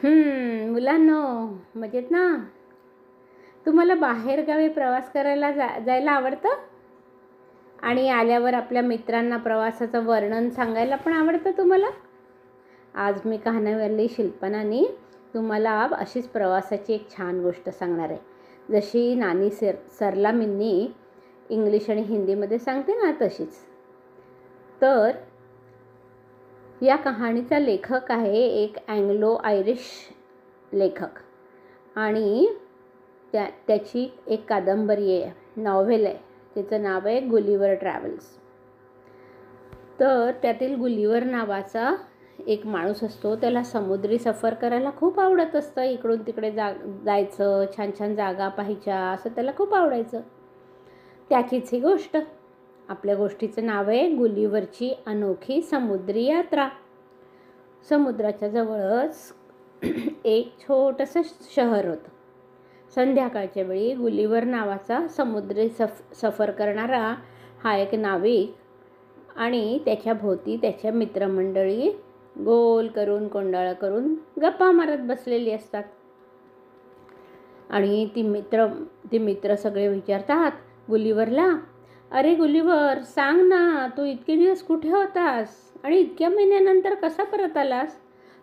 मुलांनो, मजेत ना? तुम्हाला बाहेरगावी प्रवास करायला जायला आवडतं? आणि आल्यावर आपल्या मित्रांना प्रवासाचं वर्णन सांगायला पण आवडतं तुम्हाला? आज मी कहाणीवाली शिल्पनानी तुम्हाला अशीच प्रवासाची एक छान गोष्ट सांगणार आहे. जशी नानी सरला मिन्नी इंग्लिश आणि हिंदीमध्ये सांगते ना, तशीच. तर या कहाणीचा लेखक आहे एक अँग्लो आयरिश लेखक, आणि त्याची एक कादंबरी आहे, नॉव्हेल आहे. तिचं नाव आहे गुलिव्हर ट्रॅव्हल्स. तर त्यातील गुलिव्हर नावाचा एक माणूस असतो. त्याला समुद्री सफर करायला खूप आवडत असतं. इकडून तिकडे जायचं, छान छान जागा पाहायच्या, असं त्याला खूप आवडायचं. त्याचीच ही गोष्ट. आपल्या गोष्टीचं नाव आहे गुलिव्हरची अनोखी समुद्री यात्रा. समुद्राच्या जवळच एक छोटंसं शहर होतं. संध्याकाळच्या वेळी गुलिव्हर नावाचा समुद्री सफर करणारा हा एक नाविक आणि त्याच्या भोवती त्याच्या मित्रमंडळी गोल करून, कोंडाळा करून गप्पा मारत बसलेली असतात. आणि ती मित्र सगळे विचारतात गुलिव्हरला, अरे गुलिव्हर, सांग ना, तू इतके दिवस कुठे होतास आणि इतक्या महिन्यानंतर कसा परत आलास?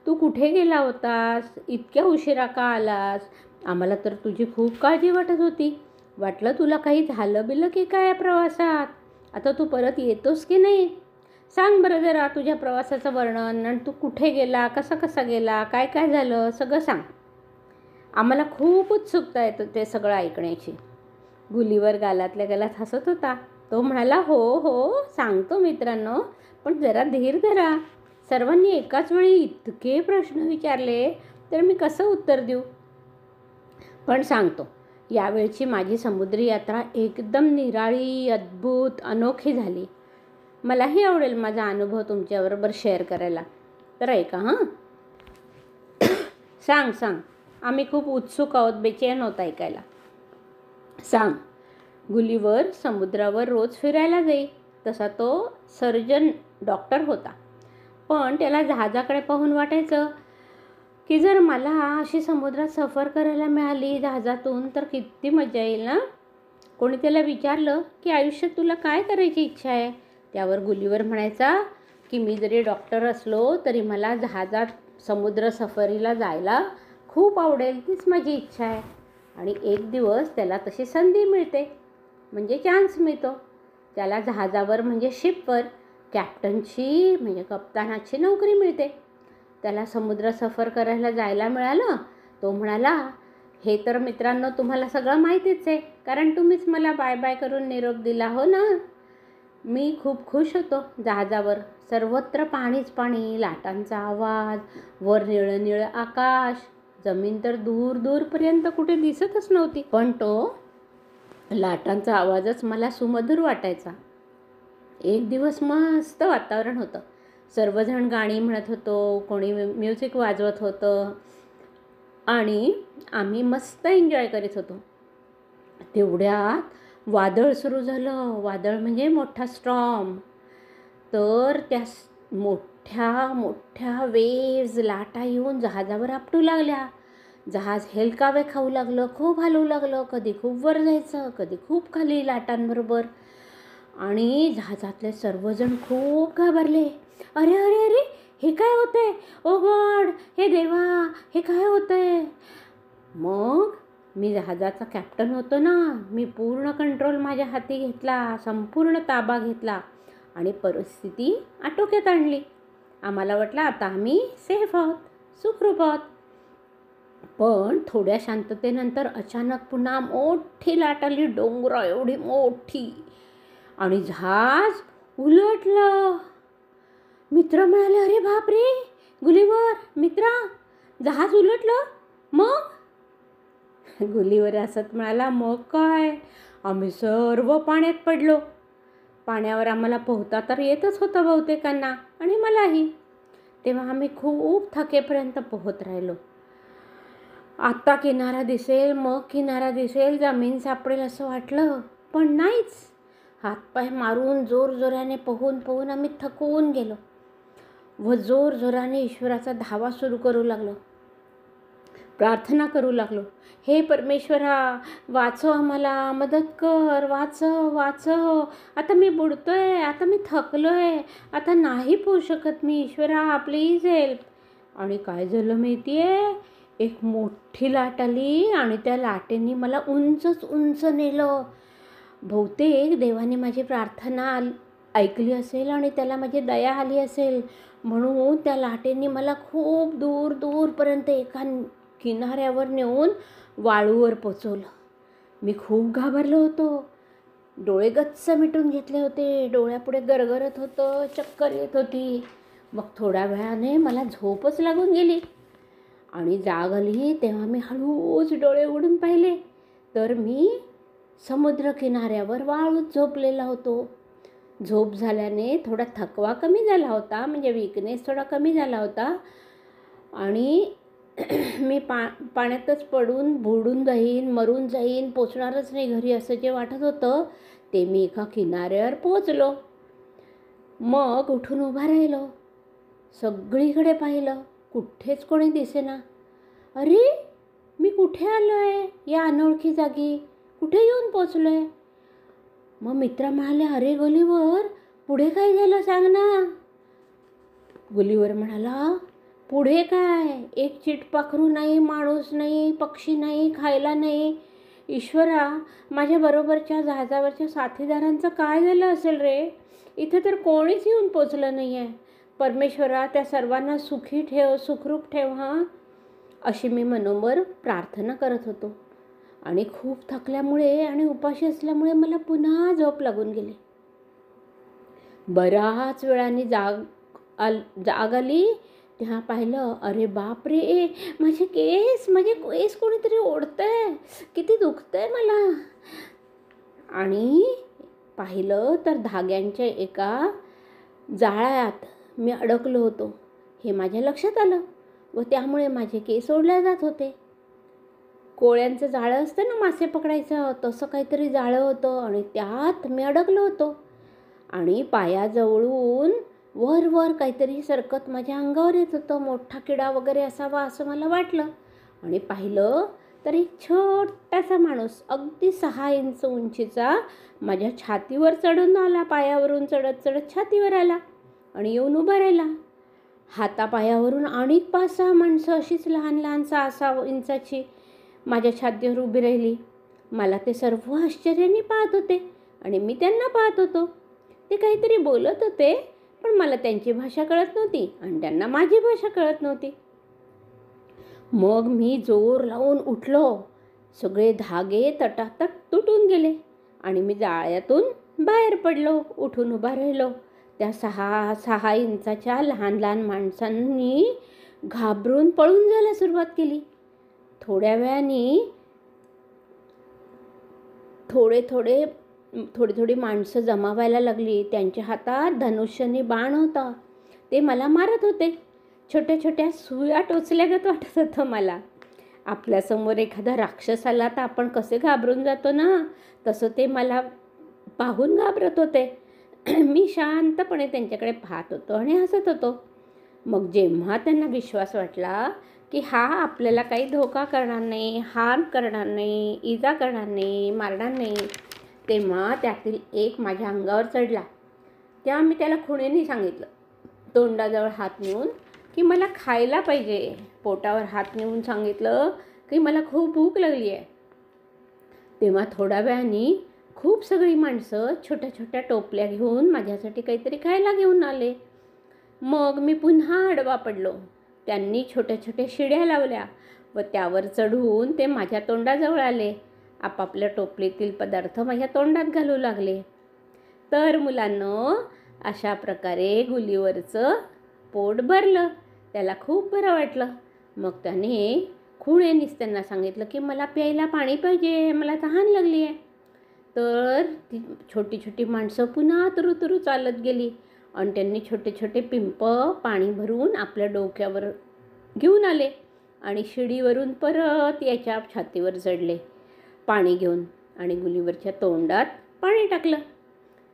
तू कुठे गेला होतास? इतक्या उशिरा का आलास? आम्हाला तर तुझी खूप काळजी वाटत होती. वाटलं तुला काही झालं बिलं की काय प्रवासात? आता तू परत येतोस की नाही? सांग बरं जरा तुझ्या प्रवासाचं वर्णन, आणि तू कुठे गेला, कसा गेला, काय काय झालं, सगळं सांग. आम्हाला खूप उत्सुकता येतं ते सगळं ऐकण्याची. गुलिव्हर गालातल्या गालात हसत होता. तो म्हणाला, हो सांगतो मित्रांनो, पण जरा धीर धरा. सर्वांनी एकाच वेळी इतके प्रश्न विचारले तर मी कसं उत्तर देऊ? पण सांगतो, यावेळची माझी समुद्री यात्रा एकदम निराळी, अद्भुत, अनोखी झाली. मलाही आवडेल माझा अनुभव तुमच्याबरोबर शेअर करायला. तर ऐका हां. सांग. आम्ही खूप उत्सुक आहोत, बेचैन आहोत ऐकायला. सांग. गुलिव्हर समुद्रावर रोज फिरायला जाई. तसा तो सर्जन डॉक्टर होता. पण त्याला जहाजाकडे पाहून वाटायचं की जर मला अशी समुद्रात सफर करायला मिळाली जहाजातून तर किती मजा येईल ना. कोणी त्याला विचारलं की आयुष्यात तुला काय करायची इच्छा आहे? त्यावर गुलिव्हर म्हणायचा की मी जरी डॉक्टर असलो तरी मला जहाजात समुद्र सफरीला जायला खूप आवडेल, तीच माझी इच्छा आहे. आणि एक दिवस त्याला तशी संधी मिळते, म्हणजे चान्स मिळतो. त्याला जहाजावर म्हणजे शिपवर कॅप्टनची म्हणजे कप्तानाची नोकरी मिळते. त्याला समुद्र सफर करायला जायला मिळालं. तो म्हणाला, हे तर मित्रांनो तुम्हाला सगळं माहितीच आहे, कारण तुम्हीच मला बाय बाय करून निरोप दिला, हो ना. मी खूप खुश होतो. जहाजावर सर्वत्र पाणीच पाणी, लाटांचा आवाज, वर निळं निळं आकाश, जमीन तर दूर दूरपर्यंत कुठे दिसतच नव्हती. पण तो लाटांचा आवाजच मला सुमधुर वाटायचा. एक दिवस मस्त वातावरण होतं. सर्वजण गाणी म्हणत होतो, कोणी म्युझिक वाजवत होतं आणि आम्ही मस्त एन्जॉय करीत होतो. तेवढ्यात वादळ सुरू झालं. वादळ म्हणजे मोठा स्टॉर्म. तर त्या मोठ्या मोठ्या वेव्ज, लाटा येऊन जहाजावर आपटू लागल्या. जहाज हेलकावे खाऊ लागलं, खूप हलवू लागलं. कधी खूप वर जायचं, कधी खूप खाली लाटांबरोबर. आणि जहाजातले सर्वजण खूप घाबरले. अरे अरे अरे, हे काय होतंय? ओ गॉड, हे देवा, हे काय होतंय? मग मी जहाजाचा कॅप्टन होतो ना, मी पूर्ण कंट्रोल माझ्या हाती घेतला, संपूर्ण ताबा घेतला आणि परिस्थिती आटोक्यात आणली. आम्हाला वाटलं आता आम्ही सेफ आहोत, सुखरूप आहोत. पण थोड्या शांततेनंतर अचानक पुन्हा मोठी लाट आली, डोंगरा एवढी मोठी, आणि जहाज उलटलं. मित्र म्हणाले, अरे बापरे गुलिव्हर, मित्रा, जहाज उलटलं मग? गुलिव्हर हसत म्हणाला, मग काय, आम्ही सर्व पाण्यात पडलो. पाण्यावर आम्हाला पोहता तर येतच होतं बहुतेकांना, आणि मलाही. तेव्हा आम्ही खूप थकेपर्यंत पोहत राहिलो. आता किनारा दिसेल, मग किनारा दिसेल, जमीन सापडेल असं वाटलं, पण नाहीच. हातपाय मारून जोरजोराने पोहून आम्ही थकून गेलो व जोरजोराने ईश्वराचा धावा सुरू करू लागलो. प्रार्थना करू लागलो, हे परमेश्वरा वाचव, आम्हाला मदत कर, वाचव वाचव, आता मी बुडतोय, आता मी थकलोय, आता नाही पोहू शकत मी, ईश्वरा प्लीज हेल्प. आणि काय झालं माहिती आहे, एक मोठी लाट आली आणि त्या लाटेने मला उंचच उंच नेलं. बहुतेक देवाने माझी प्रार्थना ऐकली असेल आणि त्याला माझी दया आली असेल, म्हणून त्या लाटेने मला खूप दूर दूरपर्यंत एका किनाऱ्यावर नेऊन वाळूवर पोचवलं. मी खूप घाबरलो होतो, डोळे गच्च मिटून घेतले होते, डोळ्यापुढे गरगरत होतं, चक्कर येत होती. मग थोड्या वेळाने मला झोपच लागून गेली आणि जाग आली तेव्हा मी हळूच डोळे उघडून पाहिले, तर मी समुद्र किनाऱ्यावर वाळूत झोपलेला होतो. झोप झाल्याने थोडा थकवा कमी झाला होता, म्हणजे वीकनेस थोडा कमी झाला होता आणि मी पाण्यातच पडून बुडून जाईन, मरून जाईन, पोचणारच नाही घरी असं जे वाटत होतं, ते मी एका किनाऱ्यावर पोचलो. मग उठून उभा राहिलो, सगळीकडे पाहिलं, कुठेच कोणी दिसेना. अरे मी कुठे आलो आहे, या अनोळखी जागी कुठे येऊन पोचलो आहे. मग मित्र म्हणाले, अरे गुलीवर पुढे काय झालं सांग ना. गुलीवर म्हणाला, पुढे काय, एक चिटपाखरू नाही, माणूस नाही, पक्षी नाही, खायला नाही. ईश्वरा माझ्या बरोबरच्या जहाजावरच्या साथीदारांचं काय झालं असेल रे, इथे तर कोणीच येऊन पोचलं नाही आहे. परमेश्वरा त्या सर्वांना सुखी ठेव, सुखरूप ठेव हां, अशी मी मनोमन प्रार्थना करत होतो. आणि खूप थकल्यामुळे आणि उपाशी असल्यामुळे मला पुन्हा झोप लागून गेली. बराच वेळाने जाग आली तेव्हा पाहिलं, अरे बापरे माझे केस कोणीतरी ओढतंय, किती दुखतंय मला. आणि पाहिलं तर धाग्यांच्या एका जाळ्यात मी अडकलो होतो, हे माझ्या लक्षात आलं व त्यामुळे माझे केस ओढले जात होते. कोळ्यांचं जाळं असतं ना मासे पकडायचं, तसं काहीतरी जाळं होतं आणि त्यात मी अडकलो होतो. आणि पायाजवळून वर वर काहीतरी सरकत माझ्या अंगावर येत होतं, मोठा किडा वगैरे असावा असं मला वाटलं. आणि पाहिलं तर एक छोटासा माणूस अगदी 6 इंच उंचीचा माझ्या छातीवर चढून आला, पायावरून चढत चढत छातीवर आला आणि येऊन उभा राहिला. हातापायावरून आणि 5-6 माणसं अशीच लहान लहान 6-6 इंचाची माझ्या छातीवर उभी राहिली. मला ते सर्व आश्चर्याने पाहत होते आणि मी त्यांना पाहत होतो. ते काहीतरी बोलत होते, पण मला त्यांची भाषा कळत नव्हती आणि त्यांना माझी भाषा कळत नव्हती. मग मी जोर लावून उठलो, सगळे धागे तटातट तुटून गेले आणि मी जाळ्यातून बाहेर पडलो, उठून उभा राहिलो. त्या 6 इंचाच्या लहान लहान माणसांनी घाबरून पळून जायला सुरुवात केली. थोड्या वेळाने थोडी माणसं जमा व्हायला लागली. त्यांच्या हातात धनुष्यनी बाण होता, ते मला मारत होते. छोट्या छोट्या सुया टोचल्यागत वाटत होतं मला. आपल्यासमोर एखादा राक्षस आला तर आपण कसे घाबरून जातो ना, तसं ते मला पाहून घाबरत होते. मी शांतपणे त्यांच्याकडे पाहत होतो आणि हसत होतो. मग जेव्हा त्यांना विश्वास वाटला की हा आपल्याला काही धोका करणार नाही, हार्म करणार नाही, इजा करणार नाही, मारणार नाही, तेव्हा त्यातील एक माझ्या अंगावर चढला. तेव्हा मी त्याला खुणेने सांगितलं, तोंडाजवळ हात नेऊन, की मला खायला पाहिजे. पोटावर हात नेऊन सांगितलं की मला खूप भूक लागली आहे. तेव्हा थोड्या वेळाने खूप सगळी माणसं छोट्या छोट्या टोपल्या घेऊन माझ्यासाठी काहीतरी खायला घेऊन आले. मग मी पुन्हा आडवा पडलो. त्यांनी छोट्या छोट्या शिड्या लावल्या व त्यावर चढून ते माझ्या तोंडाजवळ आले. आपापल्या टोपलीतील पदार्थ माझ्या तोंडात घालू लागले. तर मुलांनो, अशा प्रकारे गुलीवरचं पोट भरलं. त्याला खूप बरं वाटलं. मग त्याने खुणेनीच त्यांना सांगितलं की मला प्यायला पाणी पाहिजे, मला तहान लागली आहे. तर ती छोटी छोटी माणसं पुन्हा तुरुतुरू चालत गेली आणि त्यांनी छोटे छोटे पिंप पाणी भरून आपल्या डोक्यावर घेऊन आले आणि शिडीवरून परत याच्या छातीवर चढले पाणी घेऊन आणि गुलीवरच्या तोंडात पाणी टाकलं.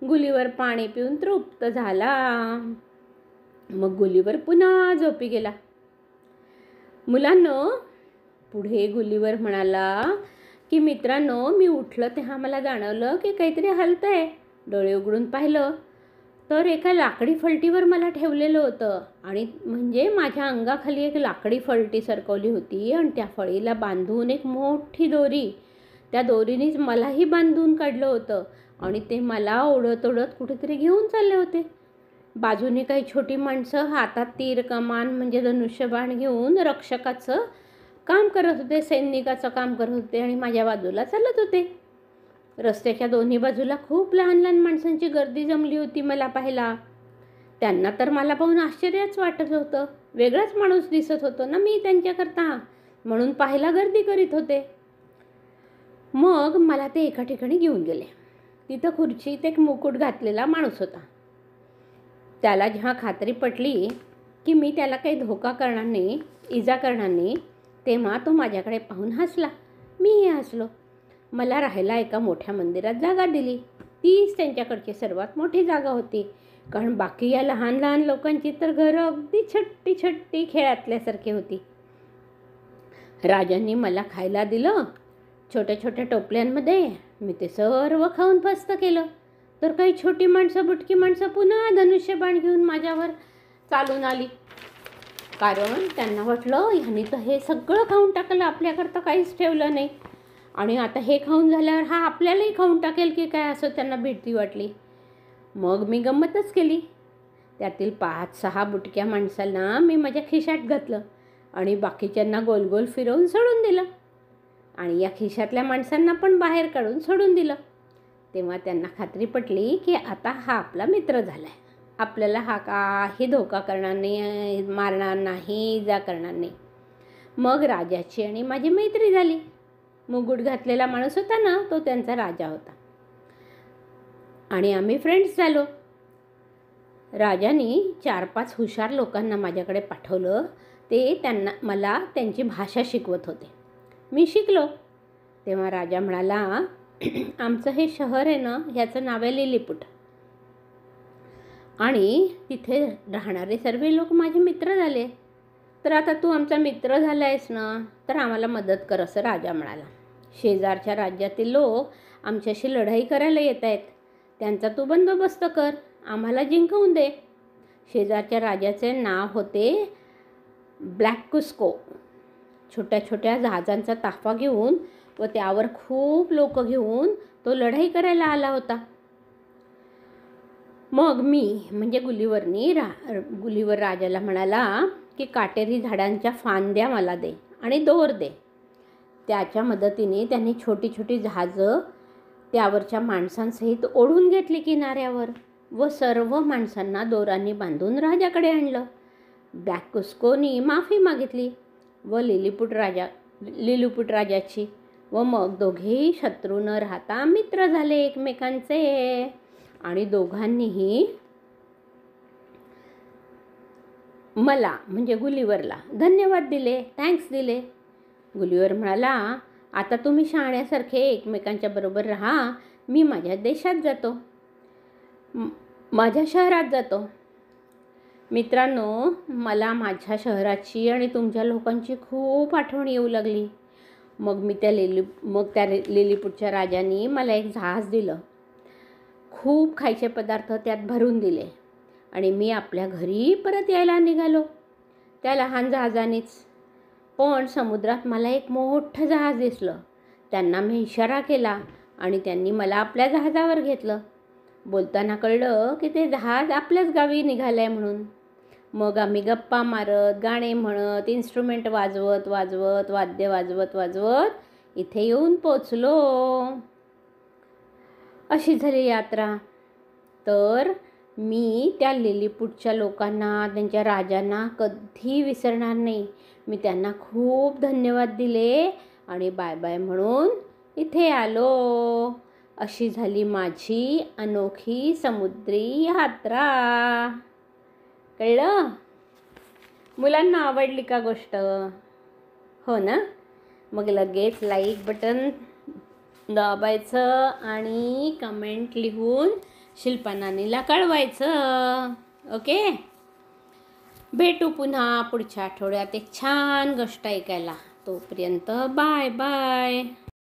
गुलीवर पाणी पिऊन तृप्त झाला. मग गुलीवर पुन्हा झोपी गेला. मुलांनो, पुढे गुलीवर म्हणाला की मित्रांनो, मी उठलं तेव्हा मला जाणवलं की काहीतरी हलतंय. डोळे उघडून पाहिलं तर एका लाकडी फलटीवर मला ठेवलेलं होतं आणि म्हणजे माझ्या अंगाखाली एक लाकडी फलटी सरकवली होती आणि त्या फळीला बांधून एक मोठी दोरी, त्या दोरीनेच मलाही बांधून काढलं होतं आणि ते मला ओढत ओढत कुठेतरी घेऊन चालले होते. बाजूने काही छोटी माणसं हातात तीर कमान म्हणजे धनुष्यबाण घेऊन रक्षकाचं काम करत होते, सैनिकाचं काम करत होते आणि माझ्या बाजूला चालत होते. रस्त्याच्या दोन्ही बाजूला खूप लहान लहान माणसांची गर्दी जमली होती मला पाहायला. त्यांना तर मला पाहून आश्चर्यच वाटत होतं. वेगळाच माणूस दिसत होतो ना मी त्यांच्याकरता, म्हणून पाहायला गर्दी करीत होते. मग मला ते एका ठिकाणी घेऊन गेले. तिथं खुर्चीत एक मुकुट घातलेला माणूस होता. त्याला जेव्हा खात्री पटली की मी त्याला काही धोका करणार नाही, इजा करणार नाही, तेव्हा तो माझ्याकडे पाहून हसला. मीही हसलो. मला राहायला एका मोठ्या मंदिरात जागा दिली. तीच त्यांच्याकडची सर्वात मोठी जागा होती, कारण बाकी या लहान लहान लोकांची तर घरं अगदी छोटी छोटी खेळातल्यासारखी होती. राजांनी मला खायला दिलं छोट्या छोट्या टोपल्यांमध्ये. मी ते सर्व खाऊन फस्त केलं. तर काही छोटी माणसं, बुटकी माणसं पुन्हा धनुष्यबाण घेऊन माझ्यावर चालून आली, कारण त्यांना वाटलं ह्यानी तर हे सगळं खाऊन टाकलं, आपल्याकरता काहीच ठेवलं नाही आणि आता हे खाऊन झाल्यावर हा आपल्यालाही खाऊन टाकेल की काय, असं त्यांना भीती वाटली. मग मी गंमतच केली. त्यातील 5-6 बुटक्या माणसांना मी माझ्या खिशात घातलं आणि बाकीच्यांना गोल गोल फिरवून सोडून दिलं आणि या खिशातल्या माणसांना पण बाहेर काढून सोडून दिलं. तेव्हा त्यांना खात्री पटली की आता हा आपला मित्र झाला आहे, आपल्याला हा काही धोका करणार नाही, मारणार नाही, इजा करणार नाही. मग राजाची आणि माझी मैत्री झाली. मुकुट घातलेला माणूस होता ना, तो त्यांचा राजा होता आणि आम्ही फ्रेंड्स झालो. राजाने 4-5 हुशार लोकांना माझ्याकडे पाठवलं. ते मला त्यांची भाषा शिकवत होते. मी शिकलो. तेव्हा राजा म्हणाला, आमचं हे शहर आहे ना, ह्याचं नाव आहे लिलीपूट आणि तिथे राहणारे सर्व लोक माझे मित्र झाले. तर आता तू आमचा मित्र झाला आहेस ना, तर आम्हाला मदत कर, असं राजा म्हणाला. शेजारच्या राज्यातील लोक आमच्याशी लढाई करायला येत आहेत, त्यांचा तू बंदोबस्त कर, आम्हाला जिंकवून दे. शेजारच्या राजाचे नाव होते ब्लॅक कुस्को. छोट्या छोट्या जहाजांचा ताफा घेऊन व त्यावर खूप लोक घेऊन तो लढाई करायला आला होता. मग मी म्हणजे गुलीवर राजाला म्हणाला की काटेरी झाडांच्या फांद्या मला दे आणि दोर दे. त्याच्या मदतीने त्यांनी छोटी छोटी जहाजं त्यावरच्या माणसांसहित ओढून घेतली किनाऱ्यावर व सर्व माणसांना दोरांनी बांधून राजाकडे आणलं. ब्लॅक कुस्कोनी माफी मागितली व लिलीपूट राजाची व मग दोघेही शत्रू न राहता मित्र झाले एकमेकांचे आणि दोघांनीही मला म्हणजे गुलीवरला धन्यवाद दिले, थँक्स दिले. गुलीवर म्हणाला, आता तुम्ही शहाण्यासारखे एकमेकांच्या बरोबर राहा, मी माझ्या देशात जातो, माझ्या शहरात जातो. मित्रांनो, मला माझ्या शहराची आणि तुमच्या लोकांची खूप आठवण येऊ लागली. मग त्या लिलीपूटच्या राजाने मला एक जहाज दिलं. खूप खायचे पदार्थ त्यात भरून दिले आणि मी आपल्या घरी परत यायला निघालो त्या लहान जहाजानेच. पण समुद्रात मला एक मोठं जहाज दिसलं. त्यांना मी इशारा केला आणि त्यांनी मला आपल्या जहाजावर घेतलं. बोलताना कळलं की ते जहाज आपल्याच गावी निघालं आहे म्हणून. मग आम्ही गप्पा मारत, गाणे म्हणत, इन्स्ट्रुमेंट वाजवत वाद्य वाजवत इथे येऊन पोचलो. अशी झाली यात्रा. तर मी त्या लिलीपूटच्या लोकांना, त्यांच्या राजांना कधी विसरणार नाही. मी त्यांना खूप धन्यवाद दिले आणि बाय बाय म्हणून इथे आलो. अशी झाली माझी अनोखी समुद्री यात्रा. कळलं? मुलांना आवडली का गोष्ट? हो ना? मग लगेच लाईक बटन दाबायचं आणि कमेंट लिहून शिल्पा नानीला कळवायचं. ओके? भेटू पुन्हा पुढच्या आठवड्यात एक छान गोष्ट ऐकायला. तोपर्यंत बाय बाय.